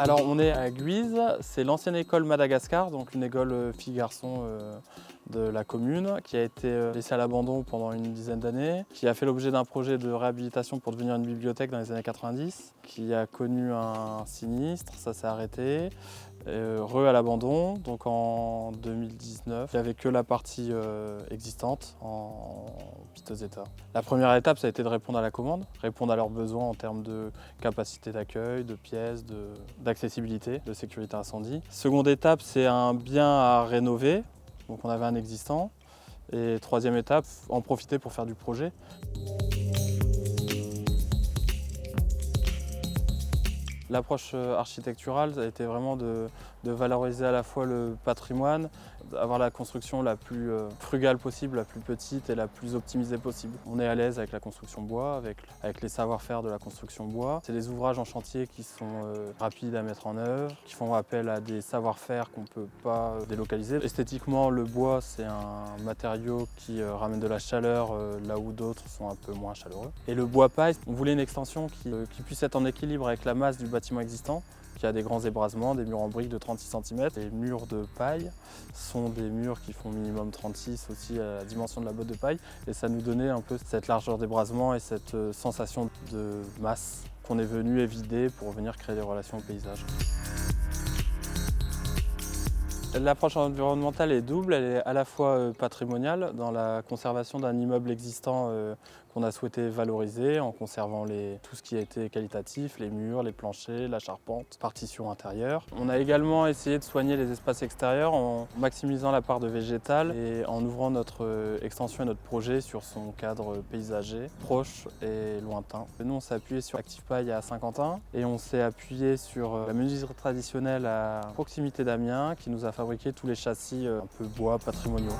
Alors on est à Guise, c'est l'ancienne école Madagascar, donc une école filles-garçons de la commune qui a été laissée à l'abandon pendant une dizaine d'années, qui a fait l'objet d'un projet de réhabilitation pour devenir une bibliothèque dans les années 90, qui a connu un sinistre, ça s'est arrêté, à l'abandon, donc en 2019. Il n'y avait que la partie existante en piteux état. La première étape, ça a été de répondre à la commande, répondre à leurs besoins en termes de capacité d'accueil, de pièces, d'accessibilité, de sécurité incendie. Seconde étape, c'est un bien à rénover, donc on avait un existant. Et troisième étape, en profiter pour faire du projet. L'approche architecturale a été vraiment de valoriser à la fois le patrimoine, d'avoir la construction la plus frugale possible, la plus petite et la plus optimisée possible. On est à l'aise avec la construction bois, avec les savoir-faire de la construction bois. C'est des ouvrages en chantier qui sont rapides à mettre en œuvre, qui font appel à des savoir-faire qu'on ne peut pas délocaliser. Esthétiquement, le bois, c'est un matériau qui ramène de la chaleur là où d'autres sont un peu moins chaleureux. Et le bois paille, on voulait une extension qui puisse être en équilibre avec la masse du bâtiment existant, qui a des grands ébrasements, des murs en briques de 36 cm. Les murs de paille sont des murs qui font minimum 36 aussi à la dimension de la botte de paille. Et ça nous donnait un peu cette largeur d'ébrasement et cette sensation de masse qu'on est venu évider pour venir créer des relations au paysage. L'approche environnementale est double, elle est à la fois patrimoniale dans la conservation d'un immeuble existant qu'on a souhaité valoriser en conservant tout ce qui a été qualitatif, les murs, les planchers, la charpente, partition intérieure. On a également essayé de soigner les espaces extérieurs en maximisant la part de végétal et en ouvrant notre extension et notre projet sur son cadre paysager, proche et lointain. Nous, on s'est appuyé sur Active Paille à Saint-Quentin et on s'est appuyé sur la menuiserie traditionnelle à proximité d'Amiens qui nous a fabriqué tous les châssis un peu bois patrimoniaux.